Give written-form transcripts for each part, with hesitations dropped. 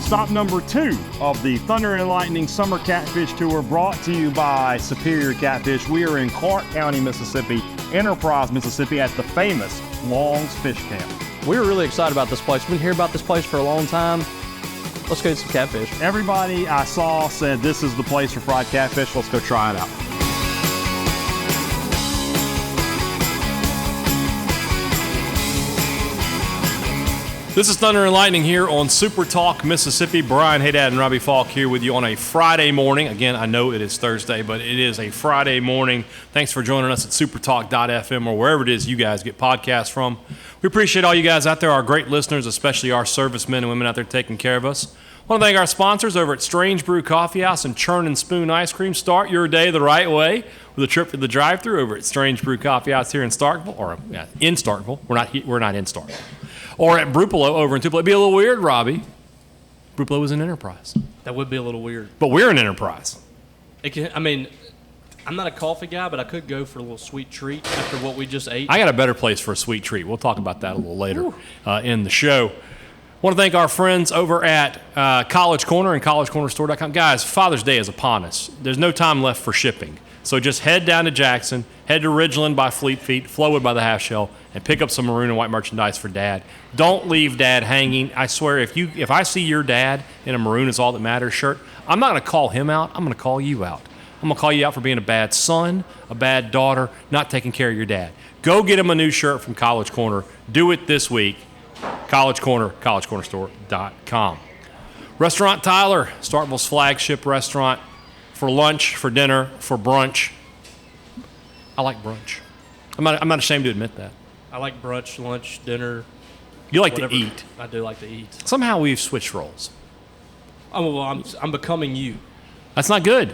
stop number 2 of the Thunder and Lightning Summer Catfish Tour, brought to you by Superior Catfish. We are in Clark County, Mississippi, Enterprise, Mississippi, at the famous Long's Fish Camp. We were really excited about this place. We've been hearing about this place for a long time. Let's go get some catfish. Everybody I saw said this is the place for fried catfish. Let's go try it out. This is Thunder and Lightning here on SuperTalk Mississippi. Brian Haydad and Robbie Falk here with you on a Friday morning. Again, I know it is Thursday, but it is a Friday morning. Thanks for joining us at supertalk.fm or wherever it is you guys get podcasts from. We appreciate all you guys out there, our great listeners, especially our servicemen and women out there taking care of us. I want to thank our sponsors over at Strange Brew Coffee House and Churn and Spoon Ice Cream. Start your day the right way with a trip to the drive-thru over at Strange Brew Coffee House here in Starkville, or in Starkville. We're not in Starkville. Or at Brupolo over in Tupelo. It'd be a little weird, Robbie. Brupolo is an Enterprise. That would be a little weird. But we're an Enterprise. I'm not a coffee guy, but I could go for a little sweet treat after what we just ate. I got a better place for a sweet treat. We'll talk about that a little later in the show. I want to thank our friends over at College Corner and collegecornerstore.com. Guys, Father's Day is upon us. There's no time left for shipping. So just head down to Jackson, head to Ridgeland by Fleet Feet, Flowwood by the Half Shell, and pick up some maroon and white merchandise for Dad. Don't leave Dad hanging. I swear, if I see your dad in a maroon is all that matters shirt, I'm not going to call him out. I'm going to call you out. I'm going to call you out for being a bad son, a bad daughter, not taking care of your dad. Go get him a new shirt from College Corner. Do it this week. College Corner, collegecornerstore.com. Restaurant Tyler, Starkville's flagship restaurant. For lunch, for dinner, for brunch. I like brunch. I'm not ashamed to admit that. I like brunch, lunch, dinner. You like whatever. to eat. I do like to eat. Somehow we've switched roles. Oh, well, I'm becoming you. That's not good.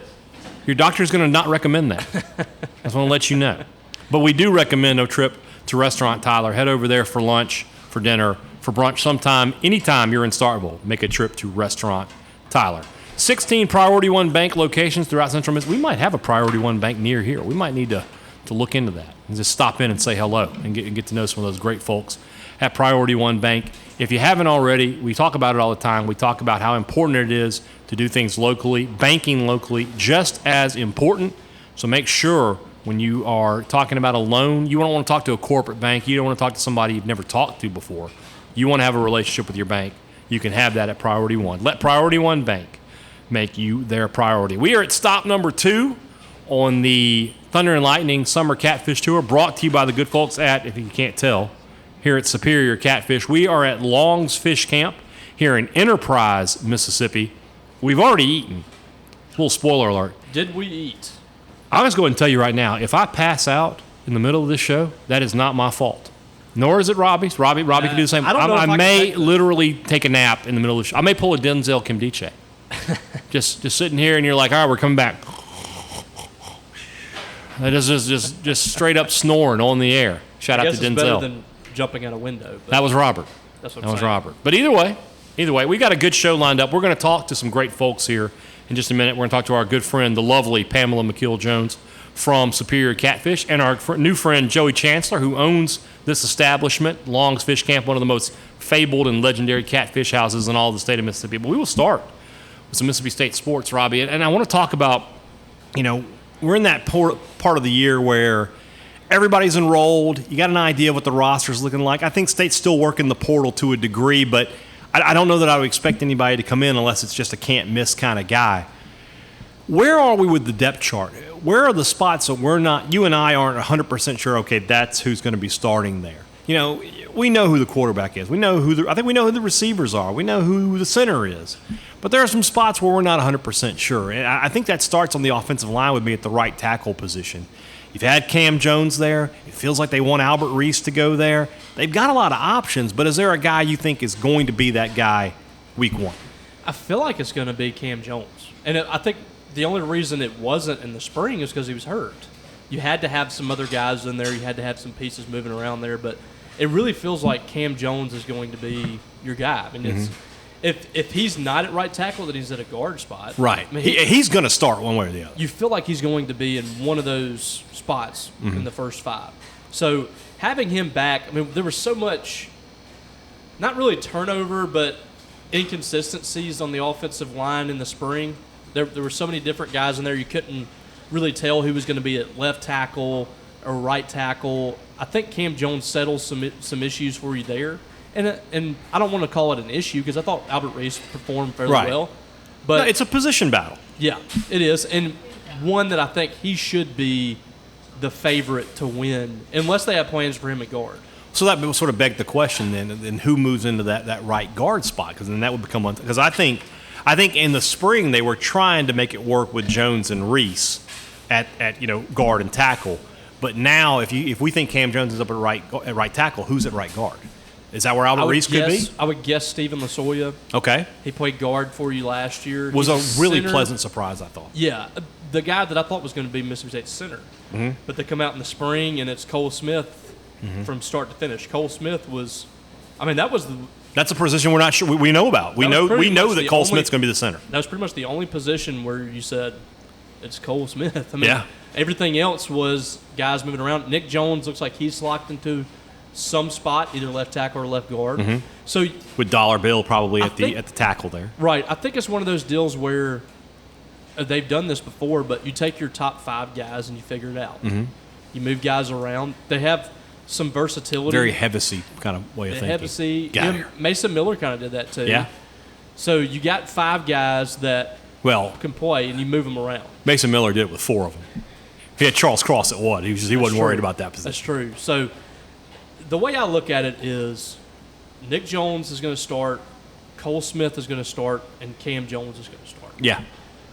Your doctor's going to not recommend that. I just want to let you know. But we do recommend a trip to Restaurant Tyler. Head over there for lunch, for dinner, for brunch. Sometime, anytime you're in Starkville, make a trip to Restaurant Tyler. 16 Priority One Bank locations throughout Central Mississippi. We might have a Priority One Bank near here. We might need to look into that and just stop in and say hello and get to know some of those great folks at Priority One Bank. If you haven't already, we talk about it all the time. We talk about how important it is to do things locally. Banking locally, just as important. So make sure when you are talking about a loan, you don't want to talk to a corporate bank. You don't want to talk to somebody you've never talked to before. You want to have a relationship with your bank. You can have that at Priority One. Let Priority One Bank make you their priority. We are at stop number 2 on the Thunder and Lightning Summer Catfish Tour, brought to you by the good folks at, if you can't tell, here at Superior Catfish. We are at Long's Fish Camp here in Enterprise, Mississippi. We've already eaten. A little spoiler alert. Did we eat? I'll just go ahead and tell you right now, if I pass out in the middle of this show, that is not my fault. Nor is it Robbie's. Robbie can do the same. I may literally take a nap in the middle of the show. I may pull a Denzel Kimdiche. just sitting here, and you're like, all right, we're coming back. That is just straight up snoring on the air. Shout out to Denzel. It's better than jumping out a window. That was Robert. That's what that I'm was saying. Robert. But either way, we got a good show lined up. We're going to talk to some great folks here in just a minute. We're going to talk to our good friend, the lovely Pamela McKeel-Jones from Superior Catfish, and our new friend Joey Chancellor, who owns this establishment, Long's Fish Camp, one of the most fabled and legendary catfish houses in all of the state of Mississippi. But we will start with some Mississippi State sports, Robbie. And I want to talk about, we're in that part of the year where everybody's enrolled. You got an idea of what the roster's looking like. I think State's still working the portal to a degree, but I don't know that I would expect anybody to come in unless it's just a can't-miss kind of guy. Where are we with the depth chart? Where are the spots that you and I aren't 100% sure, okay, that's who's going to be starting there? We know who the quarterback is. I think we know who the receivers are. We know who the center is. But there are some spots where we're not 100% sure. And I think that starts on the offensive line with me at the right tackle position. You've had Cam Jones there. It feels like they want Albert Reese to go there. They've got a lot of options, but is there a guy you think is going to be that guy week 1? I feel like it's going to be Cam Jones. And I think the only reason it wasn't in the spring is because he was hurt. You had to have some other guys in there. You had to have some pieces moving around there. But it really feels like Cam Jones is going to be your guy. I mean, if he's not at right tackle, then he's at a guard spot. Right. I mean, he's going to start one way or the other. You feel like he's going to be in one of those spots in the first 5. So having him back, I mean, there was so much, not really turnover, but inconsistencies on the offensive line in the spring. There were so many different guys in there, you couldn't really tell who was going to be at left tackle or right tackle. I think Cam Jones settled some issues for you there. And I don't want to call it an issue because I thought Albert Reese performed fairly well. But no, it's a position battle. Yeah, it is. And one that I think he should be the favorite to win unless they have plans for him at guard. So that will sort of beg the question then who moves into that right guard spot? Because then that would become one. Because I think in the spring they were trying to make it work with Jones and Reese at guard and tackle. But now if we think Cam Jones is up at right tackle, who's at right guard? Is that where Albert Reese could be? I would guess Stephen Lasoya. Okay. He played guard for you last year. Was a really pleasant surprise, I thought. Yeah. The guy that I thought was going to be Mississippi State's center. Mm-hmm. But they come out in the spring, and it's Cole Smith from start to finish. Cole Smith was – I mean, that's a position we're not sure we know about. We know that Cole Smith's going to be the center. That was pretty much the only position where you said it's Cole Smith. I mean, everything else was guys moving around. Nick Jones looks like he's locked into – some spot, either left tackle or left guard. Mm-hmm. So with Dollar Bill probably at the tackle there. Right. I think it's one of those deals where they've done this before, but you take your top 5 guys and you figure it out. Mm-hmm. You move guys around. They have some versatility. Very Hevesy kind of way of thinking. Hevesy. Mason Miller kind of did that too. Yeah. So you got 5 guys that can play, and you move them around. Mason Miller did it with 4 of them. He had Charles Cross at 1. He wasn't worried about that position. That's true. So the way I look at it is Nick Jones is going to start, Cole Smith is going to start, and Cam Jones is going to start. Yeah.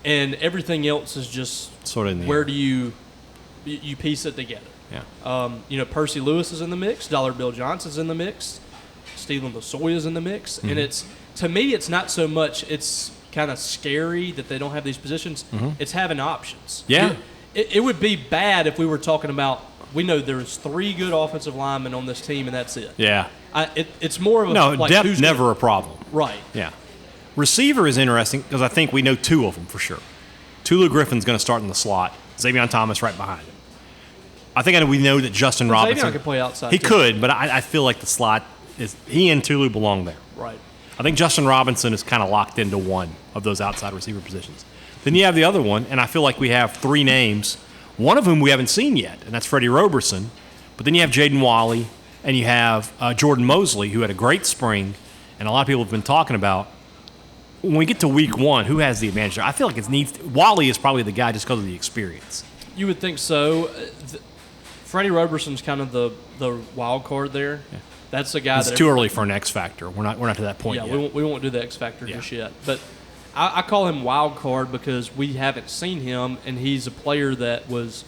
And everything else is just sort of in the where air. Do you piece it together? Yeah. Percy Lewis is in the mix, Dollar Bill Johnson's in the mix, Stephen Lasoya is in the mix, and to me it's not so much it's kind of scary that they don't have these positions. Mm-hmm. It's having options. Yeah. It would be bad if we were talking about. We know there's 3 good offensive linemen on this team, and that's it. Yeah. It's more of a depth never a problem. Right. Yeah. Receiver is interesting because I think we know 2 of them for sure. Tulu Griffin's going to start in the slot. Xavier Thomas right behind him. I think we know that Justin Robinson. Xavier could play outside. He could, but I feel like the slot is he and Tulu belong there. Right. I think Justin Robinson is kind of locked into one of those outside receiver positions. Then you have the other one, and I feel like we have 3 names. One of whom we haven't seen yet, and that's Freddie Roberson. But then you have Jaden Wally, and you have Jordan Mosley, who had a great spring, and a lot of people have been talking about. When we get to week 1, who has the advantage there? I feel like Wally is probably the guy just because of the experience. You would think so. Freddie Roberson's kind of the wild card there. Yeah. That's the guy. It's too early for an X factor. We're not to that point yet. Yeah, we won't do the X factor just yet. But I call him wild card because we haven't seen him, and he's a player that was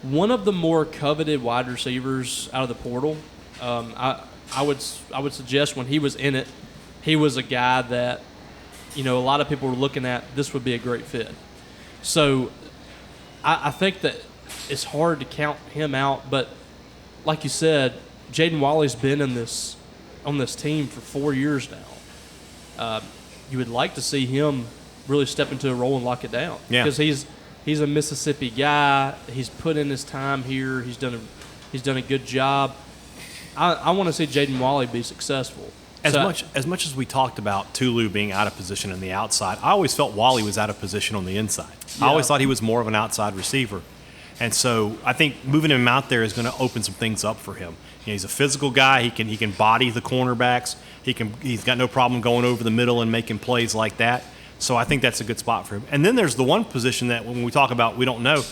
one of the more coveted wide receivers out of the portal. I would suggest when he was in it, he was a guy that a lot of people were looking at. This would be a great fit. So I think that it's hard to count him out, but like you said, Jaden Wally's been on this team for 4 years now. You would like to see him really step into a role and lock it down. Yeah. Because he's a Mississippi guy. He's put in his time here. He's done a good job. I want to see Jaden Wally be successful. As much as we talked about Tulu being out of position on the outside, I always felt Wally was out of position on the inside. Yeah. I always thought he was more of an outside receiver. And so I think moving him out there is going to open some things up for him. He's a physical guy. He can body the cornerbacks. He's got no problem going over the middle and making plays like that. So I think that's a good spot for him. And then there's the one position that when we talk about we don't know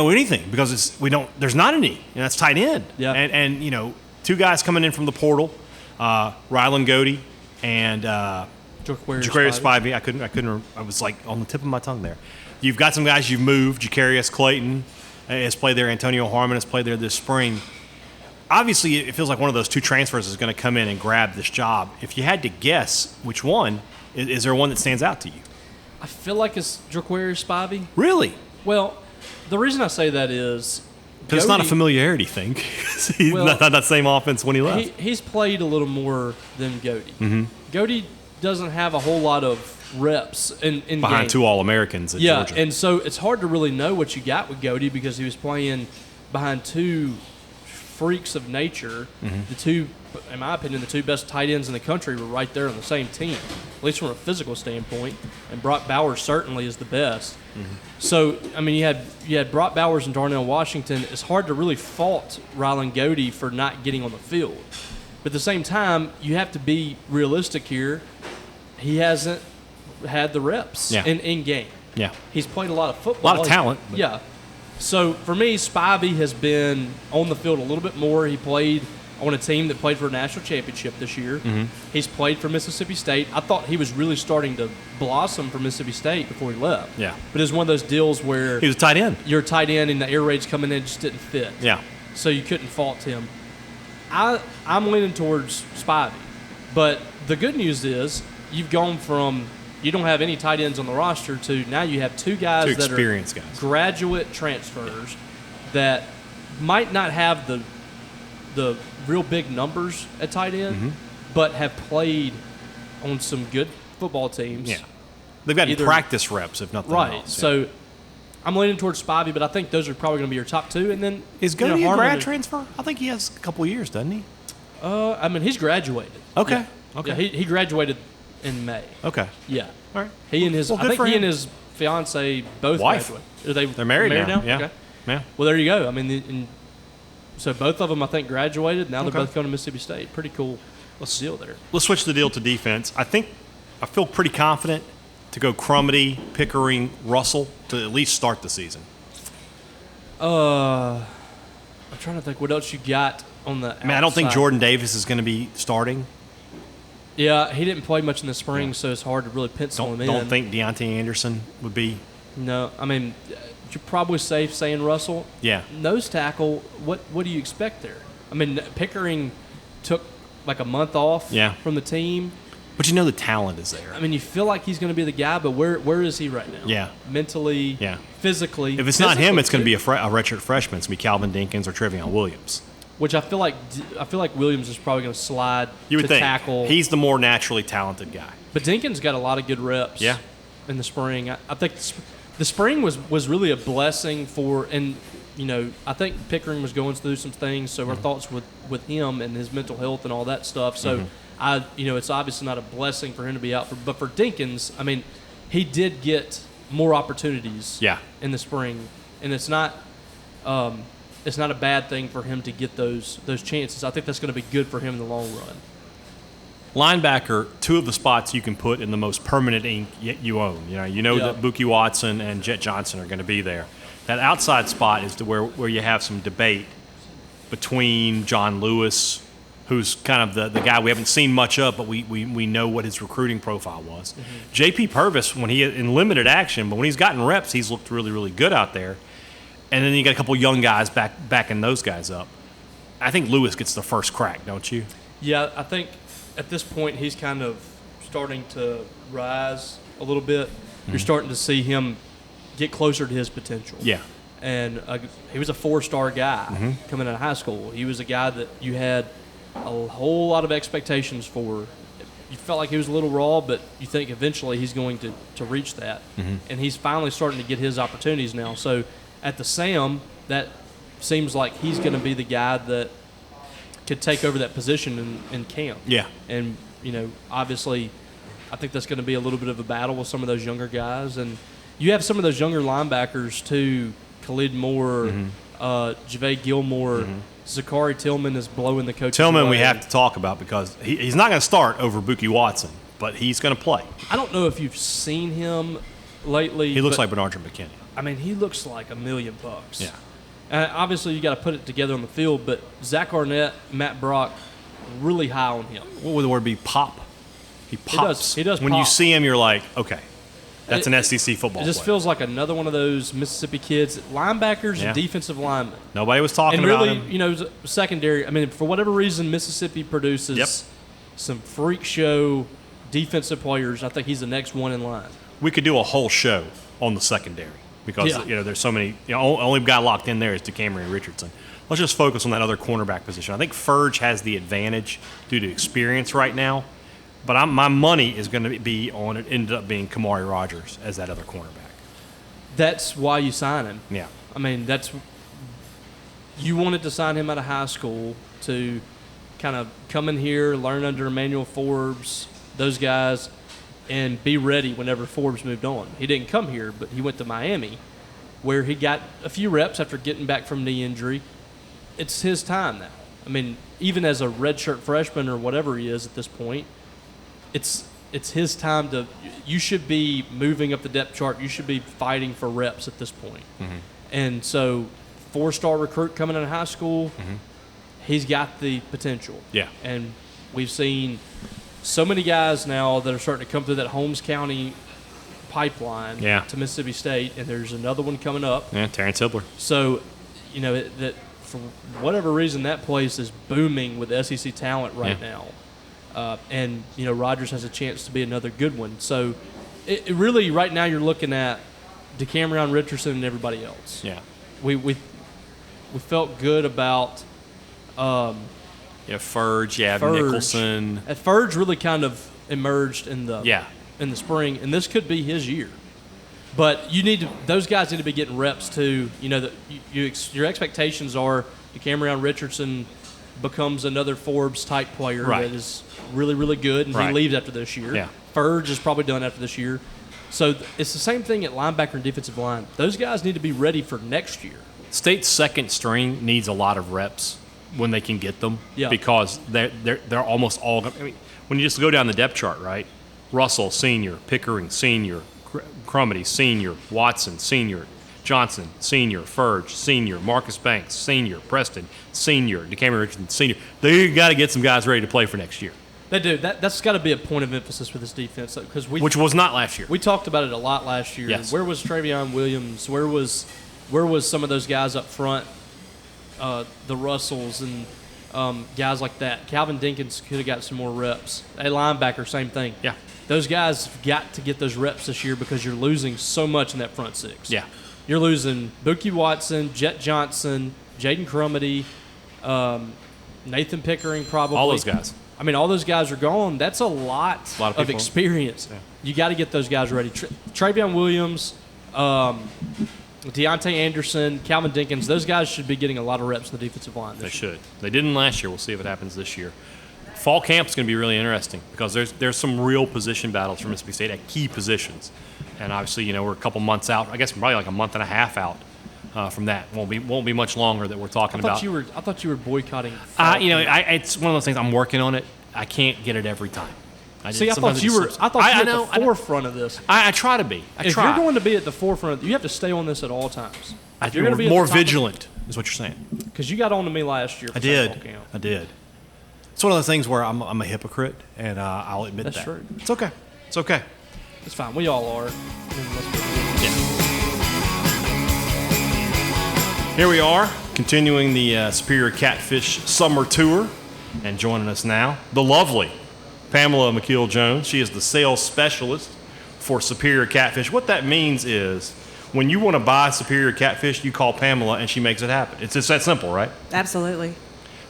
anything because there's not any, and that's tight end. Yeah. And 2 guys coming in from the portal, Rylan Godey and Jaquarius Spivey. I was like on the tip of my tongue there. You've got some guys you've moved. Jacarius Clayton has played there. Antonio Harmon has played there this spring. Obviously, it feels like one of those 2 transfers is going to come in and grab this job. If you had to guess which one, is there one that stands out to you? I feel like it's Jaquarius Spivey. Really? Well, the reason I say that is because it's not a familiarity thing. He's not that same offense when he left. He's played a little more than Godey. Mm-hmm. Godey doesn't have a whole lot of reps in behind game. 2 All-Americans at Georgia. Yeah, and so it's hard to really know what you got with Godey because he was playing behind 2 freaks of nature, the 2 in my opinion, the two best tight ends in the country were right there on the same team, at least from a physical standpoint. And Brock Bowers certainly is the best. Mm-hmm. So, I mean, you had Brock Bowers and Darnell Washington. It's hard to really fault Rylan Godey for not getting on the field. But at the same time, you have to be realistic here. He hasn't had the reps in game. Yeah. He's played a lot of football. A lot of talent. Yeah. So, for me, Spivey has been on the field a little bit more. He played on a team that played for a national championship this year. Mm-hmm. He's played for Mississippi State. I thought he was really starting to blossom for Mississippi State before he left. Yeah. But it was one of those deals where he was a tight end. You're a tight end and the air raids coming in just didn't fit. Yeah. So you couldn't fault him. I'm leaning towards Spivey. But the good news is you've gone from you don't have any tight ends on the roster to now you have two guys that are graduate transfers that might not have the real big numbers at tight end, but have played on some good football teams. Yeah. They've got practice reps, if nothing else. Right. So I'm leaning towards Spivey, but I think those are probably going to be your top two. And then is Godey a grad transfer? I think he has a couple of years, doesn't he? I mean, he's graduated. Okay. Yeah. Okay. Yeah, he graduated in May. Okay. Yeah. All right. He and his I think he and his fiance both graduated. They're married now. Yeah. Okay. Yeah. Well, there you go. I mean, so both of them I think graduated. Now they're both going to Mississippi State. Pretty cool. Deal there. Let's switch the deal to defense. I feel pretty confident to go Crumedy, Pickering, Russell to at least start the season. I'm trying to think what else you got on the outside. I don't think Jordan Davis is going to be starting. Yeah, he didn't play much in the spring, so it's hard to really pencil him in. Don't think Deontay Anderson would be. No, I mean, you're probably safe saying Russell. Yeah. Nose tackle, what do you expect there? I mean, Pickering took like a month off from the team. But the talent is there. I mean, you feel like he's going to be the guy, but where is he right now? Yeah. Mentally, physically. If it's not him, it's going to be a redshirt freshman. It's going to be Calvin Dinkins or Trevion Williams. Which I feel like Williams is probably going to slide to tackle. He's the more naturally talented guy. But Dinkins got a lot of good reps in the spring. I think the spring was really a blessing for – and, I think Pickering was going through some things, so our thoughts with him and his mental health and all that stuff. So, it's obviously not a blessing for him to be out. But for Dinkins, I mean, he did get more opportunities in the spring. And it's not a bad thing for him to get those chances. I think that's going to be good for him in the long run. Linebacker, two of the spots you can put in the most permanent ink you own. That Buki Watson and Jet Johnson are going to be there. That outside spot is where you have some debate between John Lewis, who's kind of the guy we haven't seen much of, but we know what his recruiting profile was. Mm-hmm. J.P. Purvis, when he in limited action, but when he's gotten reps, he's looked really, really good out there. And then you got a couple young guys backing those guys up. I think Lewis gets the first crack, don't you? Yeah, I think at this point he's kind of starting to rise a little bit. Mm-hmm. You're starting to see him get closer to his potential. Yeah. And he was a 4-star guy coming out of high school. He was a guy that you had a whole lot of expectations for. You felt like he was a little raw, but you think eventually he's going to reach that. Mm-hmm. And he's finally starting to get his opportunities now. So at the SAM, that seems like he's going to be the guy that could take over that position in camp. Yeah. And, obviously, I think that's going to be a little bit of a battle with some of those younger guys. And you have some of those younger linebackers, too. Khalid Moore, JaVale Gilmore, Zachary Tillman is blowing the coach's Tillman way. we have to talk about because he's not going to start over Buki Watson, but he's going to play. I don't know if you've seen him lately. He looks like Bernard McKinney. I mean, he looks like $1 million. Yeah. Obviously, you got to put it together on the field, but Zach Arnett, Matt Brock, really high on him. What would the word be? Pop. He pops. He does. When pop. You see him, you're like, okay, that's an SEC football It just player. feels like another one of those Mississippi kids, linebackers and defensive linemen. Nobody was talking about him. And really, secondary. I mean, for whatever reason, Mississippi produces some freak show defensive players. I think he's the next one in line. We could do a whole show on the secondary because there's so many. Only guy locked in there is DeCamerion Richardson. Let's just focus on that other cornerback position. I think Furge has the advantage due to experience right now. But my money is going to be on it. Ended up being Kamari Rogers as that other cornerback. That's why you sign him. Yeah. I mean, you wanted to sign him out of high school kind of come in here, learn under Emmanuel Forbes, those guys, and be ready whenever Forbes moved on. He didn't come here, but he went to Miami, where he got a few reps after getting back from knee injury. It's his time now. I mean, even as a redshirt freshman or whatever he is at this point, it's his time to – you should be moving up the depth chart. You should be fighting for reps at this point. Mm-hmm. And so 4-star recruit coming out of high school, Mm-hmm. he's got the potential. Yeah. And we've seen so many guys now that are starting to come through that Holmes County pipeline to Mississippi State, and there's another one coming up. Yeah, Terrence Hibbler. So, that for whatever reason, that place is booming with SEC talent right now. And Rogers has a chance to be another good one. So, it really right now you're looking at DeCamerion Richardson and everybody else. Yeah, we felt good about. Ferge, Nicholson. Ferge really kind of emerged in the spring, and this could be his year. But those guys need to be getting reps too. Your expectations are DeCamerion Richardson becomes another Forbes type player that is really, really good, and he leaves after this year. Yeah. Ferge is probably done after this year. So it's the same thing at linebacker and defensive line. Those guys need to be ready for next year. State's second string needs a lot of reps when they can get them because they're almost all. I mean, when you just go down the depth chart, right? Russell, senior. Pickering, senior. Crumity, senior. Watson, senior. Johnson, senior. Ferge, senior. Marcus Banks, senior. Preston, senior. DeCamerion Richardson, senior. They got to get some guys ready to play for next year. They do. That's got to be a point of emphasis for this defense, because which was not last year. We talked about it a lot last year. Yes. Where was Travion Williams? Where was some of those guys up front? The Russells and guys like that. Calvin Dinkins could have got some more reps. A linebacker, same thing. Yeah. Those guys have got to get those reps this year because you're losing so much in that front six. Yeah. You're losing Buki Watson, Jet Johnson, Jaden Crumity, Nathan Pickering probably. All those guys. I mean, all those guys are gone. That's a lot of experience. Yeah. You got to get those guys ready. Travion Williams, Deontay Anderson, Calvin Dinkins, those guys should be getting a lot of reps in the defensive line this year. They should. They didn't last year. We'll see if it happens this year. Fall camp's going to be really interesting because there's some real position battles for Mississippi State at key positions. And obviously, we're a couple months out. I guess probably like a month and a half out from that. Won't be much longer that we're talking about. I thought you were boycotting. It's one of those things. I'm working on it. I can't get it every time. I thought you were at the forefront of this. I try to be. If you're going to be at the forefront, you have to stay on this at all times. If you're going to be more vigilant, is what you're saying. Because you got on to me last year. I did. It's one of those things where I'm a hypocrite, and I'll admit That's that. true. It's okay. It's okay. It's fine. We all are. Here we are, continuing the Superior Catfish Summer Tour, and joining us now, the lovely Pamela McKeel-Jones. She is the sales specialist for Superior Catfish. What that means is when you want to buy Superior Catfish, you call Pamela, and she makes it happen. It's just that simple, right? Absolutely.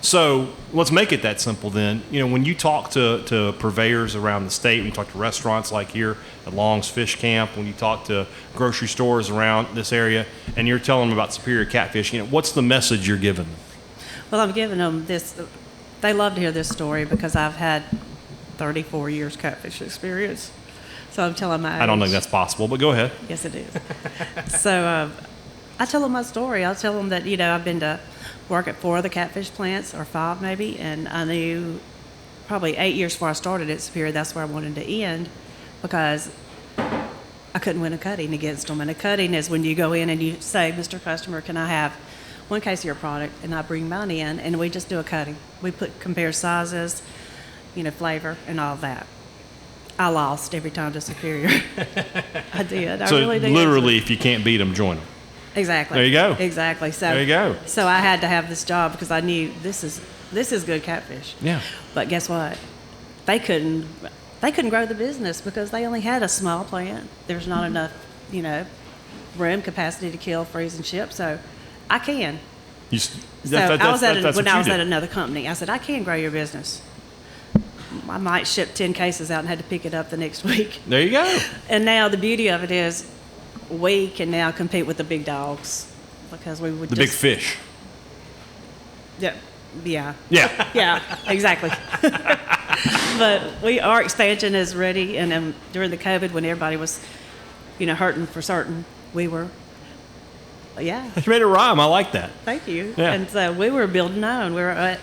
So let's make it that simple then. When you talk to purveyors around the state, when you talk to restaurants like here at Long's Fish Camp, when you talk to grocery stores around this area, and you're telling them about Superior Catfish, what's the message you're giving them? Well, I'm giving them this. They love to hear this story because I've had 34 years catfish experience. So I'm telling my age. I don't think that's possible, but go ahead. Yes, it is. So I tell them my story. I'll tell them that, I've been to work at 4 of the catfish plants, or 5 maybe, and I knew probably 8 years before I started at Superior, that's where I wanted to end because I couldn't win a cutting against them. And a cutting is when you go in and you say, Mr. Customer, can I have 1 case of your product? And I bring mine in, and we just do a cutting. We compare sizes, flavor, and all that. I lost every time to Superior. I did. I really did. So literally, if you can't beat them, join them. Exactly. There you go. Exactly. So there you go. So I had to have this job because I knew this is good catfish. Yeah. But guess what? They couldn't grow the business because they only had a small plant. There's not enough, room capacity to kill, freeze, and ship. So I can. I was at another company. I said, I can grow your business. I might ship 10 cases out and had to pick it up the next week. There you go. And now the beauty of it is we can now compete with the big dogs because we would big fish. Yeah. Yeah. Yeah. Yeah, exactly. But our expansion is ready, and during the COVID, when everybody was, hurting for certain, we were, yeah. You made it rhyme. I like that. Thank you. Yeah. And so we were building on.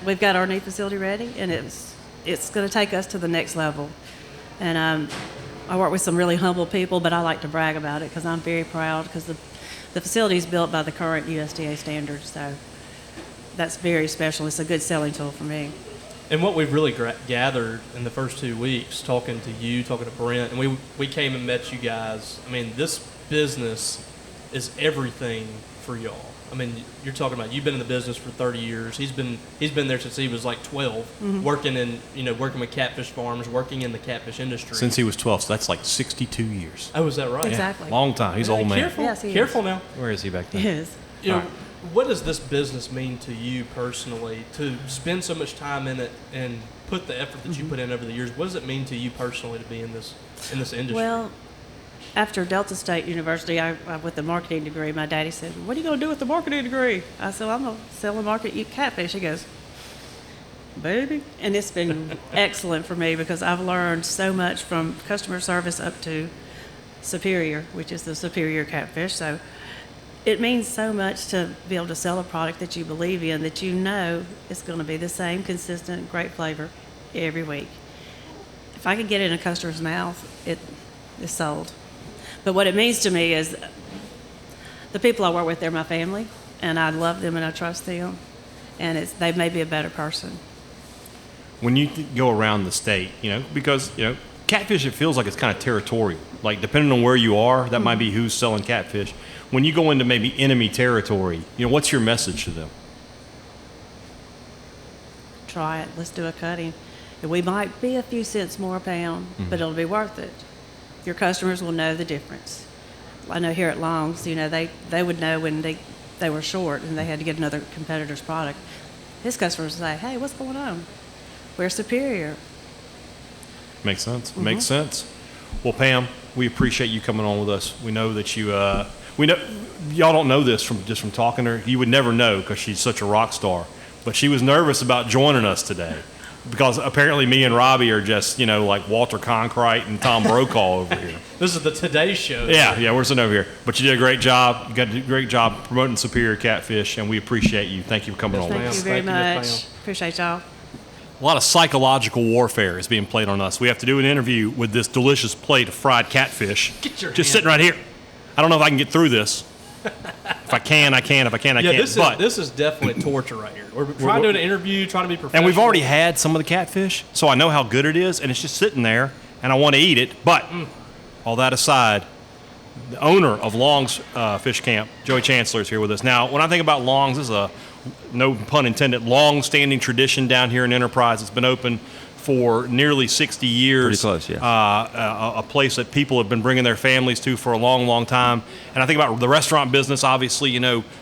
We've got our new facility ready, and it's going to take us to the next level. And I work with some really humble people, but I like to brag about it because I'm very proud because the facility is built by the current USDA standards. So that's very special. It's a good selling tool for me. And what we've really gathered in the first 2 weeks, talking to you, talking to Brent, and we came and met you guys. I mean, this business is everything for y'all. I mean, you're talking about you've been in the business for 30 years. He's been there since he was like 12, working with catfish farms, working in the catfish industry. Since he was 12, so that's like 62 years. Oh, is that right? Exactly. Long time. He's an old man. Careful, Yes, he careful now. Where is he back then? Yes. You know, what does this business mean to you personally? To spend so much time in it and put the effort that you put in over the years. What does it mean to you personally to be in this industry? Well, after Delta State University, I with the marketing degree, my daddy said, "What are you going to do with the marketing degree?" I said, "I'm going to sell and market catfish." He goes, "Baby," and it's been excellent for me because I've learned so much from customer service up to Superior, which is the Superior Catfish. So it means so much to be able to sell a product that you believe in, that you know it's going to be the same consistent, great flavor every week. If I can get it in a customer's mouth, it is sold. But what it means to me is the people I work with, they're my family, and I love them and I trust them, and they've made me a better person. When you go around the state, because, catfish, it feels like it's kind of territorial. Like, depending on where you are, that might be who's selling catfish. When you go into maybe enemy territory, what's your message to them? Try it. Let's do a cutting. We might be a few cents more a pound, but it'll be worth it. Your customers will know the difference. I know here at Long's, they would know when they were short and they had to get another competitor's product. His customers would say, "Hey, what's going on? We're superior." Makes sense. Makes sense. Well, Pam, we appreciate you coming on with us. We know that we know y'all don't know this from talking to her. You would never know because she's such a rock star. But she was nervous about joining us today because apparently me and Robbie are just, like Walter Cronkite and Tom Brokaw over here. This is the Today Show. Yeah, we're sitting over here. But you did a great job. You got a great job promoting Superior Catfish, and we appreciate you. Thank you for coming on with Thank us. you very Thank you, much. Appreciate y'all. A lot of psychological warfare is being played on us. We have to do an interview with this delicious plate of fried catfish. Get your just hand. sitting right here. I don't know if I can get through this. If I can, I can. If I can't, I Yeah, can't. this is definitely torture right here. We're trying to do an interview, trying to be professional. And we've already had some of the catfish, so I know how good it is, and it's just sitting there, and I want to eat it. But all that aside, the owner of Long's Fish Camp, Joey Chancellor, is here with us. Now, when I think about Long's, this is a, no pun intended, long-standing tradition down here in Enterprise. It's been open for nearly 60 years. Pretty close, yeah. A place that people have been bringing their families to for a long, long time. And I think about the restaurant business, obviously,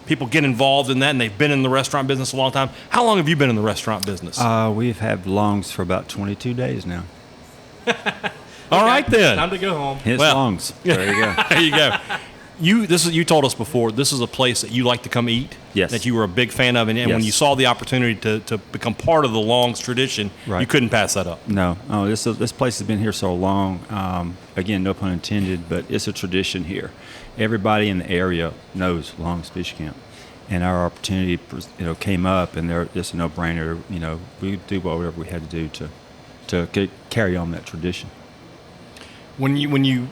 people get involved in that, and they've been in the restaurant business a long time. How long have you been in the restaurant business? We've had Longs for about 22 days now. All right, then. Time to go home. It's Well- Longs. There you go. There you go. You told us before, this is a place that you like to come eat. Yes. That you were a big fan of, and when Yes. you saw the opportunity to become part of the Long's tradition, Right. you couldn't pass that up. No, this place has been here so long. Again, no pun intended, but it's a tradition here. Everybody in the area knows Long's Fish Camp, and our opportunity, came up, and it's a no-brainer. We do whatever we had to do to carry on that tradition. When you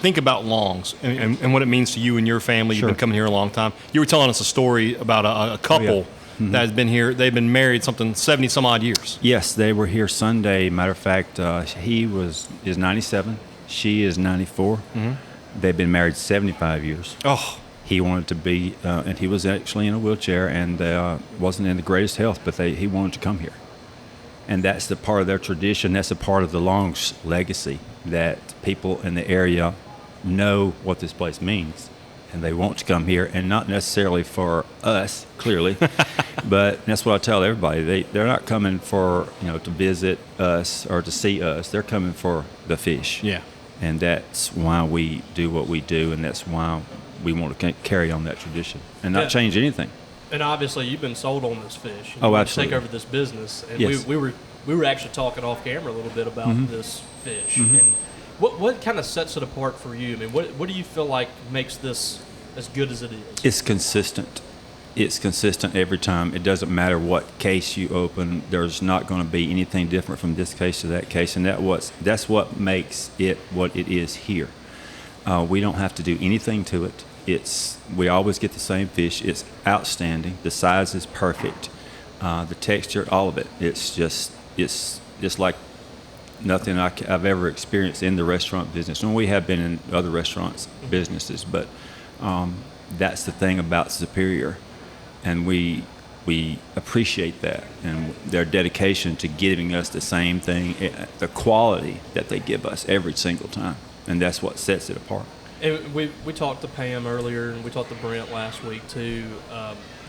think about Long's and what it means to you and your family, Sure. you've been coming here a long time. You were telling us a story about a couple that has been here. They've been married 70 some odd years. Yes, they were here Sunday. Matter of fact, he is 97. She is 94. They've been married 75 years. Oh, He wanted to be, and he was actually in a wheelchair and wasn't in the greatest health, but he wanted to come here. And that's the part of their tradition. That's a part of the Long's legacy, that people in the area know what this place means, and they want to come here, and not necessarily for us, clearly, but that's what I tell everybody. They're not coming for, to visit us or to see us. They're coming for the fish. yeah. And that's why we do what we do, and that's why we want to carry on that tradition and not Yeah. change anything. And obviously, you've been sold on this fish. Oh, You want to absolutely. Take over this business, and Yes. we were actually talking off camera a little bit about this fish. And what kind of sets it apart for you? I mean, what do you feel like makes this as good as it is? It's consistent. It's consistent every time. It doesn't matter what case you open. There's not going to be anything different from this case to that case, and that's what makes it what it is here. We don't have to do anything to it. We always get the same fish. It's outstanding. The size is perfect. The texture, all of it. It's just like nothing I've ever experienced in the restaurant business. And we have been in other restaurants businesses, but that's the thing about Superior, and we appreciate that and their dedication to giving us the same thing, the quality that they give us every single time, and that's what sets it apart. And we talked to Pam earlier, and we talked to Brent last week too.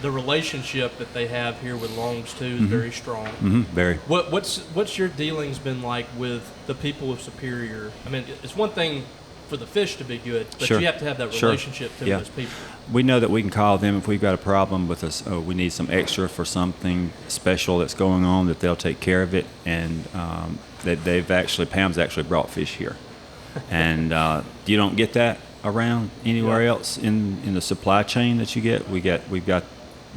The relationship that they have here with Longs too is very strong. Very. What's your dealings been like with the people of Superior? I mean, it's one thing for the fish to be good, but Sure. you have to have that Sure. relationship too Yeah. with those people. We know that we can call them if we've got a problem with us. Oh, we need some extra for something special that's going on, that they'll take care of it. And Pam's actually brought fish here, and you don't get that around anywhere else in the supply chain that you get. We've got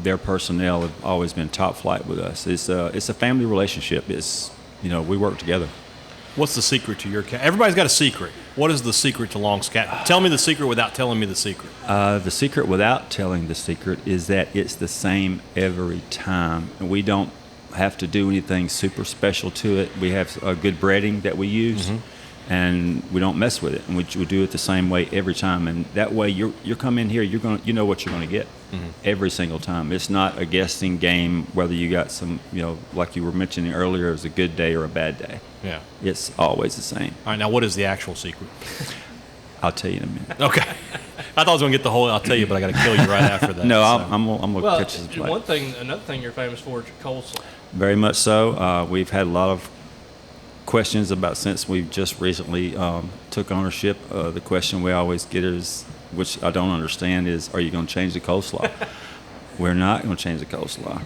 their personnel have always been top flight with us. It's a family relationship. We work together. What's the secret to your cat? Everybody's got a secret. What is the secret to Long's cat? Tell me the secret without telling me the secret. The secret, without telling the secret, is that it's the same every time. And we don't have to do anything super special to it. We have a good breading that we use, and we don't mess with it. And we do it the same way every time. And that way, you come in here, you know what you're going to get every single time. It's not a guessing game whether you got some, like you were mentioning earlier, it was a good day or a bad day. Yeah. It's always the same. All right, now what is the actual secret? I'll tell you in a minute. Okay. I thought I was going to get the whole I'll tell you, but I got to kill you right after that. No, so. I'm going to Well, catch this plate. another thing you're famous for is your coleslaw. Very much so. We've had a lot of questions about, since we've just recently took ownership. The question we always get is, which I don't understand, is, are you going to change the coleslaw? We're not going to change the coleslaw.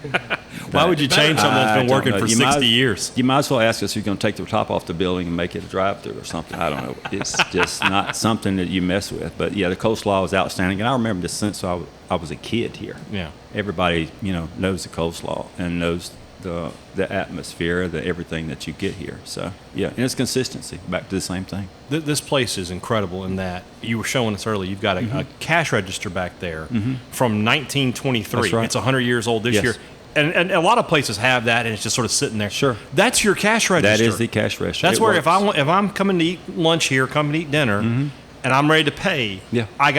Why would you change something that's been working for 60 years? You might as well ask us if you're going to take the top off the building and make it a drive-through or something. I don't know. It's just not something that you mess with. But yeah, the coleslaw is outstanding, and I remember this since I was a kid here. Yeah. Everybody, knows the coleslaw and knows the atmosphere, everything that you get here. So yeah, and it's consistency. Back to the same thing. This place is incredible in that you were showing us earlier. You've got a cash register back there from 1923. That's right. It's 100 years old this Yes. year. And a lot of places have that, and it's just sort of sitting there. Sure. That's your cash register. That is the cash register. That's It where works. if I'm coming to eat lunch here, coming to eat dinner, and I'm ready to pay, Yeah. we're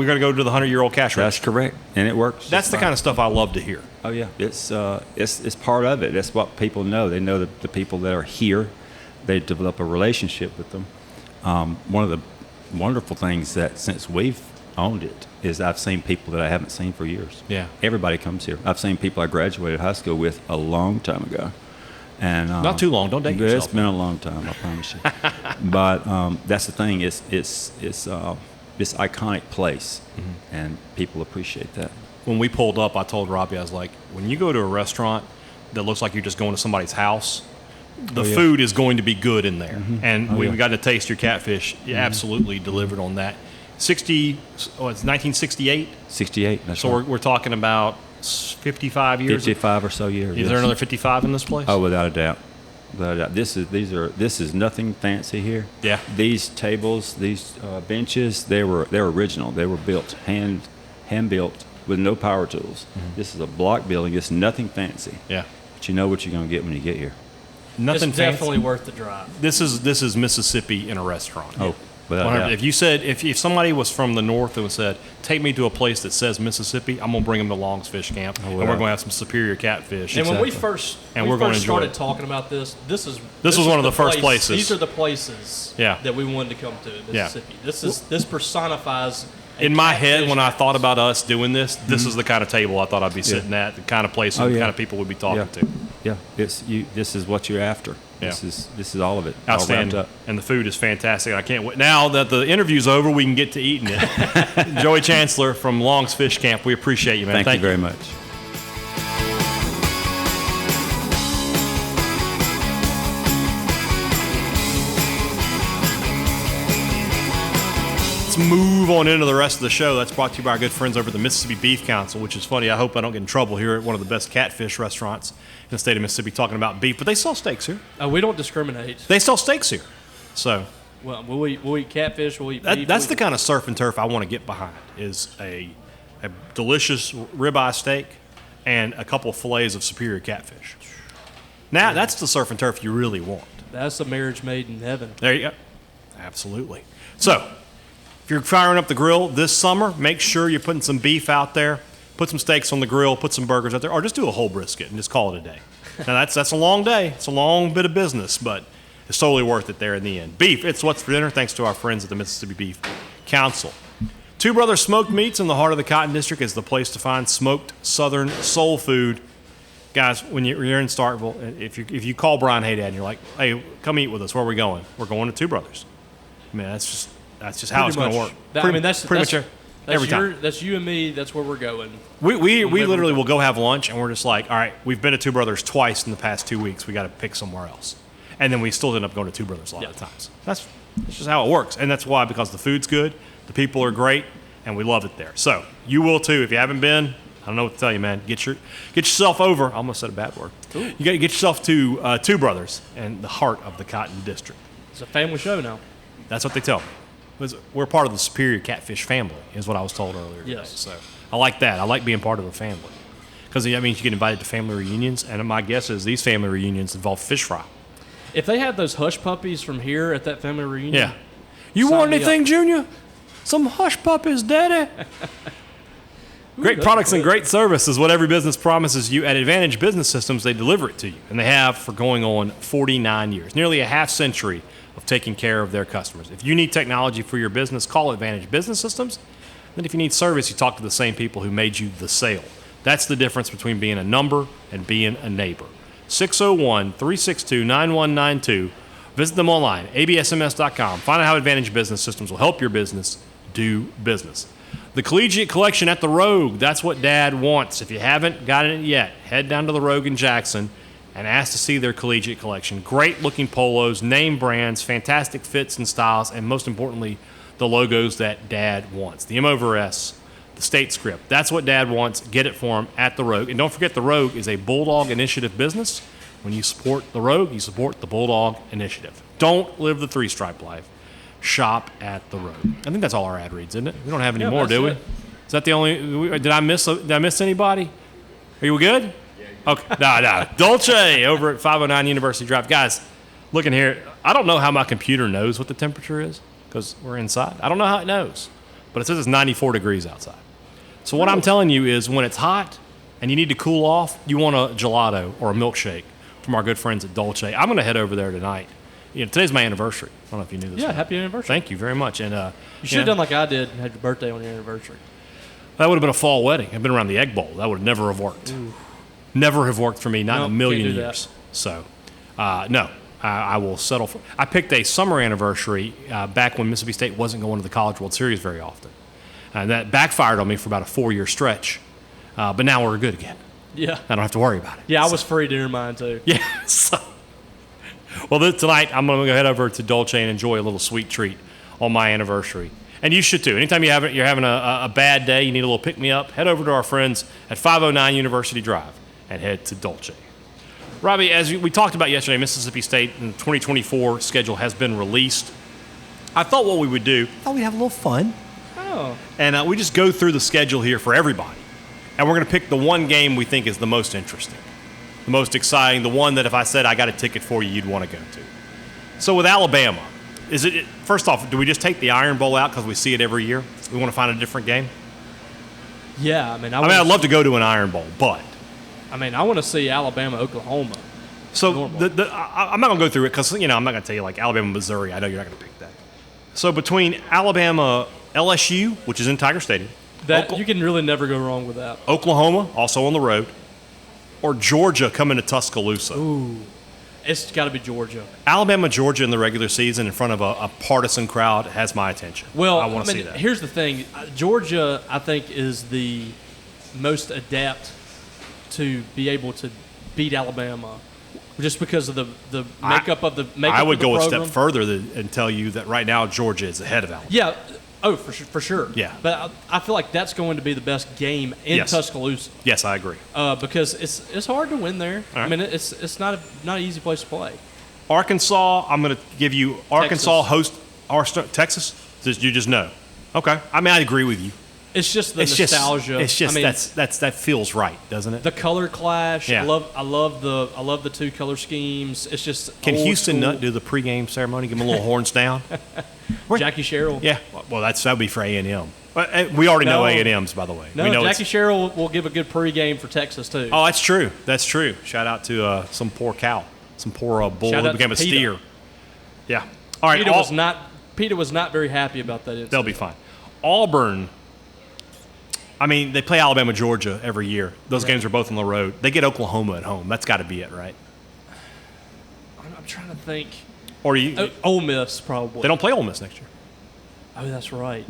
gonna go to the 100-year-old cash That's register. correct, and it works. That's the kind of stuff I love to hear. Oh yeah, it's part of it. That's what people know. They know the people that are here. They develop a relationship with them. One of the wonderful things that since we've owned it is I've seen people that I haven't seen for years. Yeah. Everybody comes here. I've seen people I graduated high school with a long time ago. And Not too long. Don't date yourself. It's been a long time, I promise you. But that's the thing. It's this iconic place, and people appreciate that. When we pulled up, I told Robbie, I was like, when you go to a restaurant that looks like you're just going to somebody's house, the yeah. food is going to be good in there. And Oh, we yeah. got to taste your catfish. You absolutely delivered on that. It's 1968. 68. That's So right. we're talking about 55 years. 55 or so years. Is yes. there another 55 in this place? Oh, without a doubt. Without a doubt. This is nothing fancy here. Yeah. These tables, these benches, they're original. They were built hand built with no power tools. This is a block building. It's nothing fancy. Yeah. But you know what you're going to get when you get here. Nothing It's fancy. definitely worth the drive. This is Mississippi in a restaurant. Oh, without a 100. doubt. If you said if somebody was from the north and said, take me to a place that says Mississippi, I'm gonna bring them to Long's Fish Camp, and we're wow. gonna have some superior catfish. And when we Exactly. first we're gonna enjoy started it. talking about this was is one of the first place- places. These are the places Yeah. that we wanted to come to in Yeah. Mississippi. This personifies. a in my head, catfish when I house. thought about us doing this is the kind of table I thought I'd be sitting at, the kind of place, and Oh, the yeah. kind of people we'd be talking Yeah. to. Yeah, this is what you're after. Yeah. This is all of it. All wrapped Outstanding. up. And the food is fantastic. I can't wait. Now that the interview's over, we can get to eating it. Joey Chancellor from Long's Fish Camp, we appreciate you, man. Thank you very much. let's move on into the rest of the show. That's brought to you by our good friends over at the Mississippi Beef Council, which is funny. I hope I don't get in trouble here at one of the best catfish restaurants in the state of Mississippi talking about beef, but they sell steaks here. We don't discriminate. They sell steaks here. So Well, we'll eat catfish, we'll eat beef. that's the kind of surf and turf I want to get behind, is a delicious ribeye steak and a couple of fillets of superior catfish. Now, that's the surf and turf you really want. That's a marriage made in heaven. There you go. Absolutely. So, if you're firing up the grill this summer, make sure you're putting some beef out there, put some steaks on the grill, put some burgers out there, or just do a whole brisket and just call it a day. Now, that's a long day. It's a long bit of business, but it's totally worth it there in the end. Beef, it's what's for dinner, thanks to our friends at the Mississippi Beef Council. Two Brothers Smoked Meats in the heart of the Cotton District is the place to find smoked Southern soul food. Guys, when you're in Starkville, if you call Brian Haydad and you're like, hey, come eat with us, where are we going? We're going to Two Brothers. I mean, that's just how it's going to work. That's pretty much every time. That's you and me. That's where we're going. We literally will go have lunch, and we're just like, all right, we've been to Two Brothers twice in the past 2 weeks. We got to pick somewhere else. And then we still end up going to Two Brothers a lot of times. That's just how it works. And that's why, because the food's good, the people are great, and we love it there. So you will too. If you haven't been, I don't know what to tell you, man. Get yourself over. I almost said a bad word. Ooh. You got to get yourself to Two Brothers in the heart of the Cotton District. It's a family show now. That's what they tell me. We're part of the Superior Catfish family, is what I was told earlier today. Yes. So I like that. I like being part of a family, because that means you get invited to family reunions, and my guess is these family reunions involve fish fry. If they had those hush puppies from here at that family reunion, Yeah. You want anything, Junior? Some hush puppies, Daddy. Great products and great service is what every business promises you. At Advantage Business Systems, they deliver it to you, and they have for going on 49 years, nearly a half century of taking care of their customers. If you need technology for your business, call Advantage Business Systems. Then if you need service, you talk to the same people who made you the sale. That's the difference between being a number and being a neighbor. 601-362-9192. Visit them online, absms.com. Find out how Advantage Business Systems will help your business do business. The Collegiate Collection at the Rogue, that's what Dad wants. If you haven't gotten it yet, head down to the Rogue in Jackson and ask to see their Collegiate Collection. Great looking polos, name brands, fantastic fits and styles, and most importantly, the logos that Dad wants. The M/S, the state script. That's what Dad wants. Get it for him at the Rogue. And don't forget, the Rogue is a Bulldog Initiative business. When you support the Rogue, you support the Bulldog Initiative. Don't live the three-stripe life. Shop at the Rogue. I think that's all our ad reads, isn't it? We don't have any more, do we? Is that the only? Did I miss anybody? Are you good? Okay. No. Dolce over at 509 University Drive. Guys, looking here, I don't know how my computer knows what the temperature is because we're inside. I don't know how it knows, but it says it's 94 degrees outside. So what I'm telling you is when it's hot and you need to cool off, you want a gelato or a milkshake from our good friends at Dolce. I'm going to head over there tonight. Today's my anniversary. I don't know if you knew this. Yeah, happy anniversary. Thank you very much. And you should have done like I did and had your birthday on your anniversary. That would have been a fall wedding. I've been around the Egg Bowl. That would never have worked. Ooh. Never have worked for me, not in a million years. So, no, I will settle for. I picked a summer anniversary back when Mississippi State wasn't going to the College World Series very often. That backfired on me for about a 4-year stretch. But now we're good again. Yeah. I don't have to worry about it. Yeah, I was free during mine too. Yeah. So. Well, tonight I'm going to go head over to Dolce and enjoy a little sweet treat on my anniversary. And you should too. Anytime you're having a bad day, you need a little pick-me-up, head over to our friends at 509 University Drive and head to Dolce. Robbie, as we talked about yesterday, Mississippi State in 2024 schedule has been released. I thought what we would do, we'd have a little fun. Oh. And we just go through the schedule here for everybody. And we're going to pick the one game we think is the most interesting, the most exciting, the one that if I said I got a ticket for you, you'd want to go to. So with Alabama, first off, do we just take the Iron Bowl out because we see it every year? We want to find a different game? Yeah, I mean, I'd love to go to an Iron Bowl, but I want to see Alabama, Oklahoma. So I'm not going to go through it because I'm not going to tell you like Alabama, Missouri. I know you're not going to pick that. So between Alabama, LSU, which is in Tiger Stadium, you can really never go wrong with that. Oklahoma, also on the road, or Georgia coming to Tuscaloosa. Ooh, it's got to be Georgia. Alabama, Georgia in the regular season in front of a partisan crowd has my attention. Well, I want to see that. Here's the thing. Georgia, I think, is the most adept to be able to beat Alabama just because of the makeup of the makeup I would of the go program. a step further and tell you that right now Georgia is ahead of Alabama. Yeah, Oh, for sure. Yeah. But I feel like that's going to be the best game in Tuscaloosa. Yes, I agree. Because it's hard to win there. All right. I mean, it's not an easy place to play. Arkansas, I'm going to give you Arkansas host Texas. You just know. Okay. I mean, I agree with you. It's just the nostalgia. It's just that feels right, doesn't it? The color clash. Yeah. I love the two color schemes. It's just Can old Houston school. Nutt do the pregame ceremony? Give them a little horns down. Jackie Sherrill? Yeah. Well, that'd be for A&M. We already know A&M's, by the way. No, we know Jackie Sherrill will give a good pregame for Texas too. Oh, that's true. That's true. Shout out to some poor cow, some poor bull Shout who out became to a PETA. steer. Yeah. All right. PETA was not very happy about that incident. They'll be fine. Auburn. I mean, they play Alabama, Georgia every year. Those games are both on the road. They get Oklahoma at home. That's got to be it, right? I'm trying to think. Or you? Ole Miss probably. They don't play Ole Miss next year. Oh, that's right.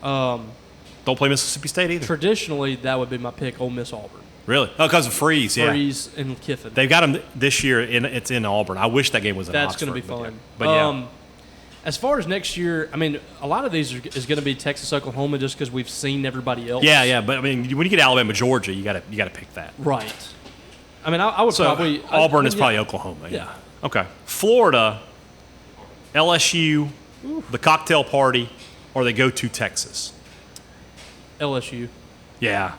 Don't play Mississippi State either. Traditionally, that would be my pick. Ole Miss, Auburn. Really? Oh, because of Freeze. Yeah. Freeze and Kiffin. They've got them this year. It's in Auburn. I wish that game was in That's Oxford. going to be fun. But yeah. As far as next year, I mean, a lot of these is going to be Texas, Oklahoma, just because we've seen everybody else. Yeah. But I mean, when you get Alabama, Georgia, you got to pick that. Right. I mean, I would probably Auburn is probably Oklahoma. Yeah. Okay. Florida, LSU, the cocktail party, or they go to Texas. LSU. Yeah.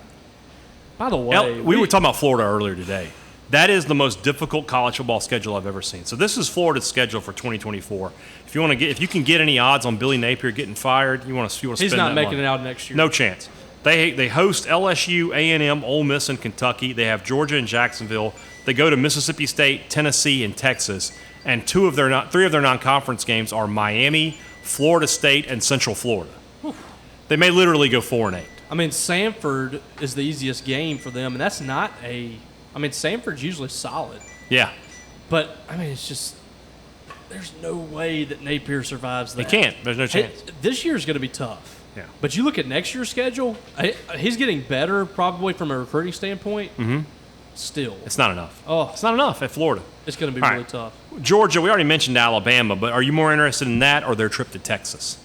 By the way, we were talking about Florida earlier today. That is the most difficult college football schedule I've ever seen. So this is Florida's schedule for 2024. If you can get any odds on Billy Napier getting fired, you want to spend that money. He's not making it out next year. No chance. They host LSU, A&M, Ole Miss, and Kentucky. They have Georgia and Jacksonville. They go to Mississippi State, Tennessee, and Texas. And three of their non-conference games are Miami, Florida State, and Central Florida. They may literally go 4-8. I mean, Samford is the easiest game for them, and that's not a. I mean, Samford's usually solid. Yeah. But I mean, it's just there's no way that Napier survives that. He can't. There's no chance. This year's going to be tough. Yeah. But you look at next year's schedule, he's getting better probably from a recruiting standpoint. Mm-hmm. Still. It's not enough. Oh. It's not enough at Florida. It's going to be really tough. Georgia, we already mentioned Alabama, but are you more interested in that or their trip to Texas?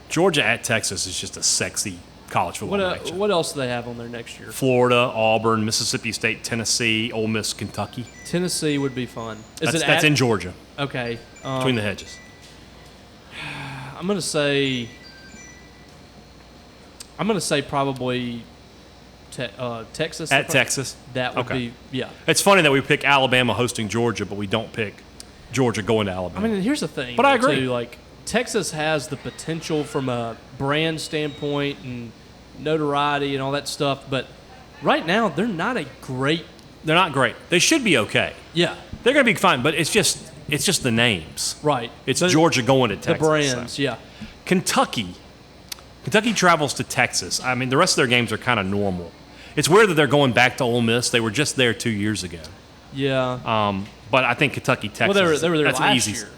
Georgia at Texas is just a sexy college football matchup. What else do they have on there next year? Florida, Auburn, Mississippi State, Tennessee, Ole Miss, Kentucky. Tennessee would be fun. That's in Georgia. Okay. Between the hedges. I'm going to say probably Texas. At Texas. That would be, yeah. It's funny that we pick Alabama hosting Georgia, but we don't pick Georgia going to Alabama. I mean, here's the thing. But I agree. Too, like, Texas has the potential from a brand standpoint and notoriety and all that stuff, but right now they're not great. They should be okay. Yeah. They're going to be fine, but it's just the names. Right. It's Georgia going to Texas. The brands, so. yeah. Kentucky travels to Texas. I mean, the rest of their games are kind of normal. It's weird that they're going back to Ole Miss. They were just there 2 years ago. Yeah. But I think Kentucky, Texas. Well, they were there that's last an easy, year.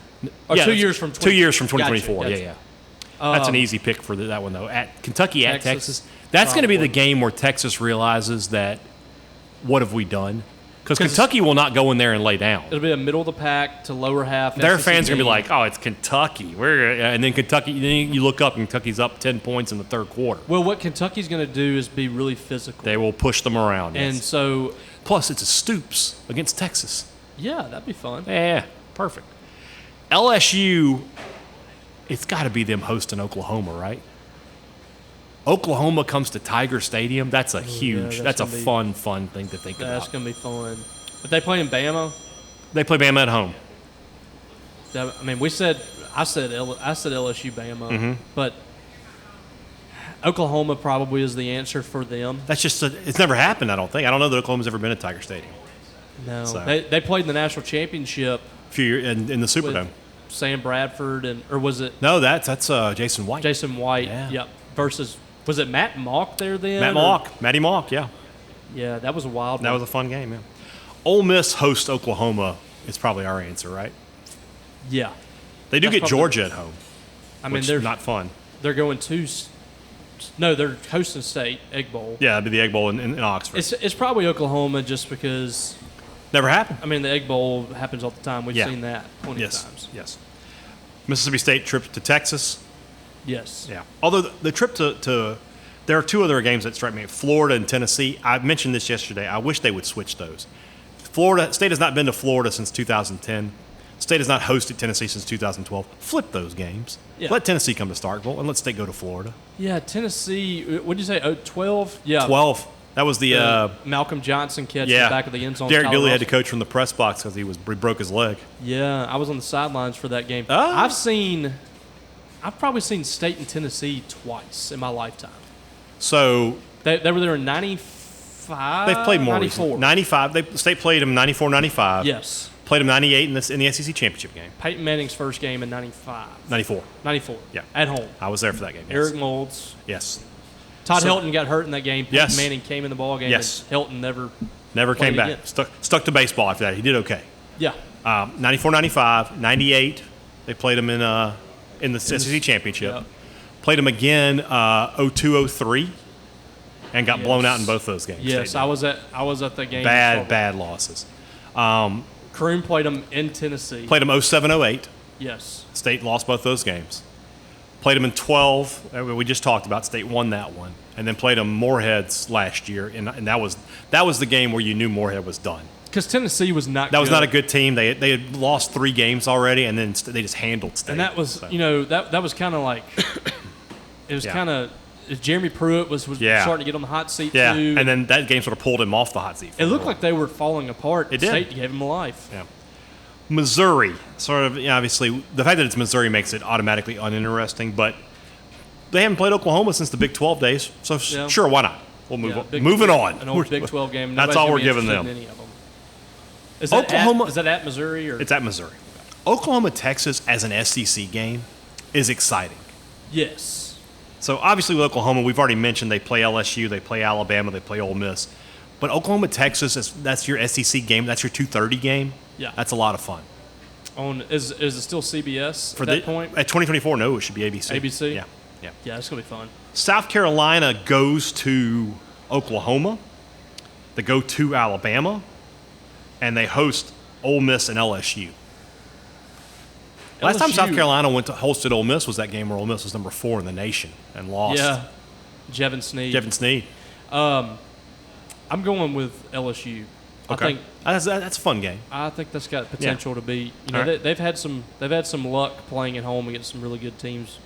Or 2 years from 2 years from Gotcha, 2024. gotcha. Yeah. That's an easy pick for that one though. At Kentucky at Texas, Texas. That's going to be the probably. game where Texas realizes that what have we done? Because Kentucky will not go in there and lay down. It'll be a middle of the pack to lower half. Their SEC fans are going to be team. like, "Oh, it's Kentucky." And then Kentucky. Then you look up, and Kentucky's up 10 points in the third quarter. Well, what Kentucky's going to do is be really physical. They will push them around. And yes. so, Plus, it's a Stoops against Texas. yeah, that'd be fun. Yeah, perfect. LSU, it's got to be them hosting Oklahoma, right? Oklahoma comes to Tiger Stadium. That's a huge. that's that's a gonna be- fun thing to think That's about. going to be fun. If they play in Bama, They play Bama at home. I mean, I said LSU Bama, Mm-hmm. but Oklahoma probably is the answer for them. That's just it's never happened. I don't think. I don't know that Oklahoma's ever been at Tiger Stadium. No, So. they played in the national championship A few years in the Superdome. with Sam Bradford or was it No, that's Jason White. Jason White? Yeah. Yep. Versus was it Matt Mock there then? Matt or- Mock, Matty Mock. Yeah, Yeah, that was a wild. that one. was a fun game. Yeah. Ole Miss hosts Oklahoma is probably our answer, right? Yeah. They do That's get probably- Georgia at home. I mean, which they're is not fun. They're going to. No, they're hosting State Egg Bowl. Yeah, it'd be the Egg Bowl in Oxford. It's probably Oklahoma just because. Never happened. I mean, the Egg Bowl happens all the time. We've Yeah. seen that plenty of Yes. times. Yes. Mississippi State trip to Texas. Yes. Yeah. Although the trip to there are two other games that strike me: Florida and Tennessee. I mentioned this yesterday. I wish they would switch those. Florida State has not been to Florida since 2010. State has not hosted Tennessee since 2012. Flip those games. Yeah. Let Tennessee come to Starkville, and let State go to Florida. Yeah, Tennessee. What did you say? 12? Yeah. 12. That was the Malcolm Johnson catch in yeah. the back of the end zone. Derek Tyler Dooley had to Russell. coach from the press box because he broke his leg. Yeah, I was on the sidelines for that game. Oh. I've probably seen State and Tennessee twice in my lifetime. So They were there in 95. they've played more 94. recently. 95. State played them 94, 95. Yes. Played them 98 in the SEC championship game. Peyton Manning's first game in 95. 94. 94. Yeah. At home. I was there for that game. Yes. Eric Moulds. Yes. Todd So- Helton got hurt in that game. Peyton Yes. Manning came in the ball game. Yes. And Helton never. Never came Played back. again. Stuck to baseball after that. He did okay. Yeah. 94, 95, 98. They played him in the SEC championship. Yep. Played him again 02, 03, and got blown out in both those games. Yes, State I did. was at the game. Bad losses. Croom played them in Tennessee. Played him 07, 08. Yes. State lost both those games. Played them in 12. We just talked about State won that one, and then played them Moorheads last year, and that was the game where you knew Moorhead was done. Because Tennessee was not. That was not a good team. They had lost 3 games already, and then they just handled State. And that was So. that was kind of like it was Yeah. kind of Jeremy Pruitt was Yeah. starting to get on the hot seat Yeah, too. and then that game sort of pulled him off the hot seat. it looked like they were falling apart. It did. State gave him a life. Yeah. Missouri, sort of, obviously, the fact that it's Missouri makes it automatically uninteresting, but they haven't played Oklahoma since the Big 12 days, so Yeah. sure, why not? We'll move Yeah, on. Big- Moving on. An old Big 12 game. That's Nobody's all gonna we're be giving interested them. in any of them. Is that Oklahoma- is that at Missouri or? It's at Missouri. Oklahoma, Texas as an SEC game is exciting. Yes. So obviously with Oklahoma, we've already mentioned they play LSU, they play Alabama, they play Ole Miss. But Oklahoma, Texas, that's your SEC game. That's your 2:30 game. Yeah. That's a lot of fun. Is it still CBS For at that point? At 2024, no, it should be ABC. ABC? Yeah. Yeah, it's gonna be fun. South Carolina goes to Oklahoma. They go to Alabama, and they host Ole Miss and LSU. Last time South LSU Carolina hosted Ole Miss was that game where Ole Miss was number 4 in the nation and lost. Yeah. Jevin Sneed. Jevin Sneed. I'm going with LSU. Okay. That's a fun game. I think that's got potential to be. You know, All right. they've had some luck playing at home against some really good teams.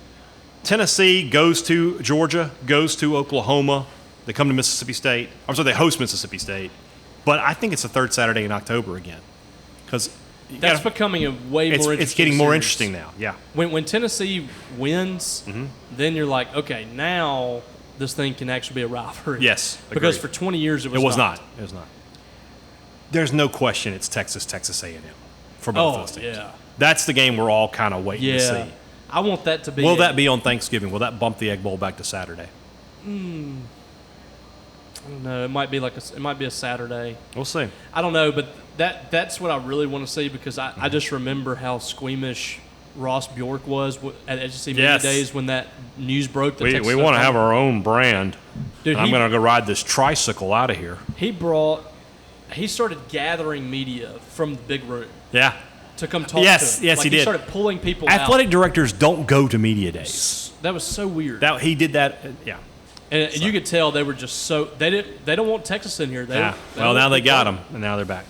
Tennessee goes to Georgia, goes to Oklahoma. They come to Mississippi State. I'm sorry, they host Mississippi State. But I think it's the third Saturday in October again. Because That's becoming a way more interesting. it's getting more series. interesting now. Yeah. When Tennessee wins, Mm-hmm. then you're like, okay, now this thing can actually be a rivalry. Yes, Because agreed. for 20 years it was It was not. It was not. There's no question it's Texas A&M for both Oh those teams. yeah, That's the game we're all kind of waiting to yeah. see. I want that to be. Will that be on Thanksgiving? Will that bump the Egg Bowl back to Saturday? No, it might be a Saturday. We'll see. I don't know, but that's what I really want to see because I just remember how squeamish Ross Bjork was at SEC Media Yes. Days when that news broke. We want to have our own brand. Dude, And I'm going to go ride this tricycle out of here. He started gathering media from the big room Yeah. to come talk Yes, to him. yes, Like, he did. started pulling people Athletic out. directors don't go to media days. That was so weird. He did that. Yeah. and you could tell they were just so they don't want Texas in here. Yeah. Well, now they got them, and now they're back.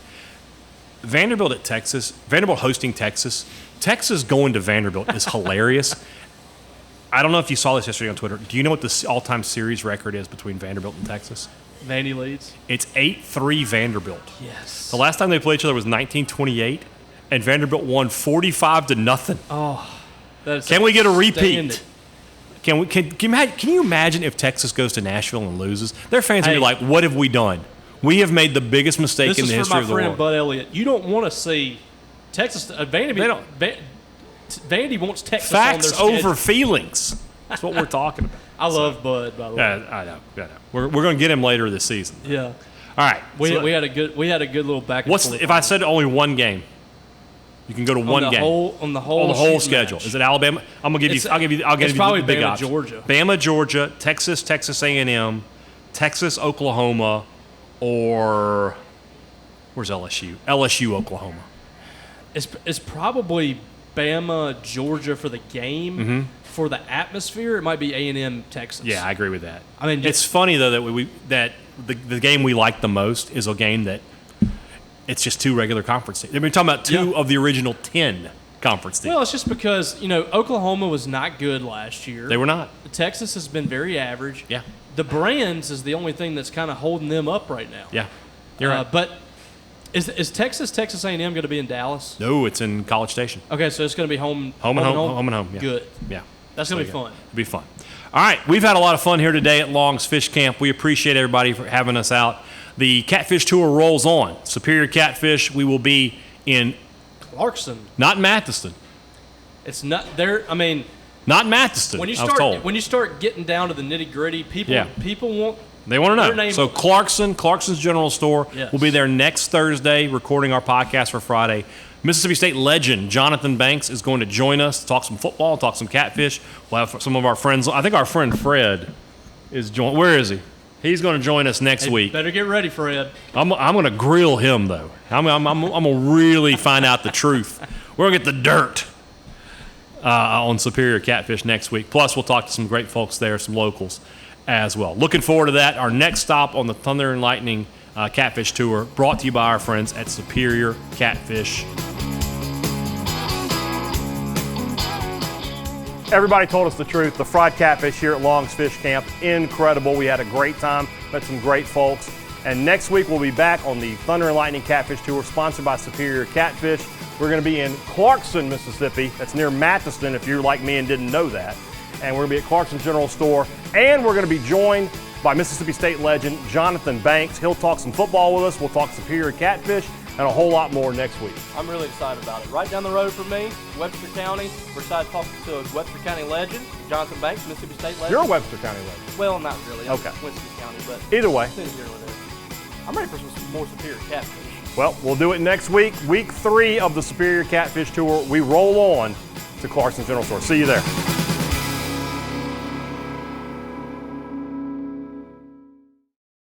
Vanderbilt at Texas. Vanderbilt hosting Texas. Texas going to Vanderbilt is hilarious. I don't know if you saw this yesterday on Twitter. Do you know what the all-time series record is between Vanderbilt and Texas? Vandy leads. It's 8-3 Vanderbilt. Yes. The last time they played each other was 1928, and Vanderbilt won 45-0. Can we get a repeat? Can you imagine if Texas goes to Nashville and loses? Their fans would be Hey. like, "What have we done? We have made the biggest mistake This in is the for history my of the friend world." Bud Elliott. You don't want to see Texas. Vandy. Vandy wants Texas Facts on their over schedule. feelings. That's what we're talking about. I love Bud, by the way. Yeah, I know. We're going to get him later this season. Yeah. All right. We so had a good little back and what's forth. if I said only one game? You can go to one game on the whole shooting schedule. match. Is it Alabama? I'm gonna give you. It's- I'll give it's you probably the big Bama, option. Georgia. Bama, Georgia, Texas A&M, Texas, Oklahoma, or where's LSU? LSU, Oklahoma. It's probably Bama, Georgia for the game. For the atmosphere, it might be A&M, Texas. Yeah, I agree with that. I mean, it's funny though that the game we like the most is a game that it's just 2 regular conference teams. I mean, we're talking about 2 of the original 10 conference teams. Well, it's just because Oklahoma was not good last year. They were not. Texas has been very average. Yeah. The brands is the only thing that's kind of holding them up right now. Yeah, you're right. But is Texas A&M going to be in Dallas? No, it's in College Station. Okay, so it's going to be home and home. Yeah. Good. Yeah. That's going to be fun. It'll be fun. All right, we've had a lot of fun here today at Long's Fish Camp. We appreciate everybody for having us out. The Catfish Tour rolls on. Superior Catfish, we will be in Clarkson. Not Matheson. It's not there. I mean, not Matheson. When you I was told. when you start getting down to the nitty gritty, people want. They want to know. So Clarkson's General Store. Yes. Will be there next Thursday, recording our podcast for Friday. Mississippi State legend Jonathan Banks is going to join us to talk some football, talk some catfish. We'll have some of our friends. I think our friend Fred is joining. Where is he? He's going to join us next week. Better get ready, Fred. I'm going to grill him though. I'm going to really find out the truth. We're going to get the dirt on Superior Catfish next week. Plus, we'll talk to some great folks there, some locals as well. Looking forward to that. Our next stop on the Thunder and Lightning Catfish Tour, brought to you by our friends at Superior Catfish. Everybody told us the truth. The fried catfish here at Long's Fish Camp, incredible. We had a great time, met some great folks. And next week we'll be back on the Thunder and Lightning Catfish Tour, sponsored by Superior Catfish. We're going to be in Clarkson, Mississippi. That's near Matheson, if you're like me and didn't know that. And we're going to be at Clarkson General Store. And we're going to be joined by Mississippi State legend Jonathan Banks. He'll talk some football with us. We'll talk Superior Catfish and a whole lot more next week. I'm really excited about it. Right down the road from me, Webster County. We're excited to talk to a Webster County legend, Jonathan Banks, Mississippi State legend. You're a Webster County legend. Well, not really. I'm okay. Winston County, but either way. I'm ready for some more Superior Catfish. Well, we'll do it next week. Week 3 of the Superior Catfish Tour. We roll on to Clarkson General Store. See you there.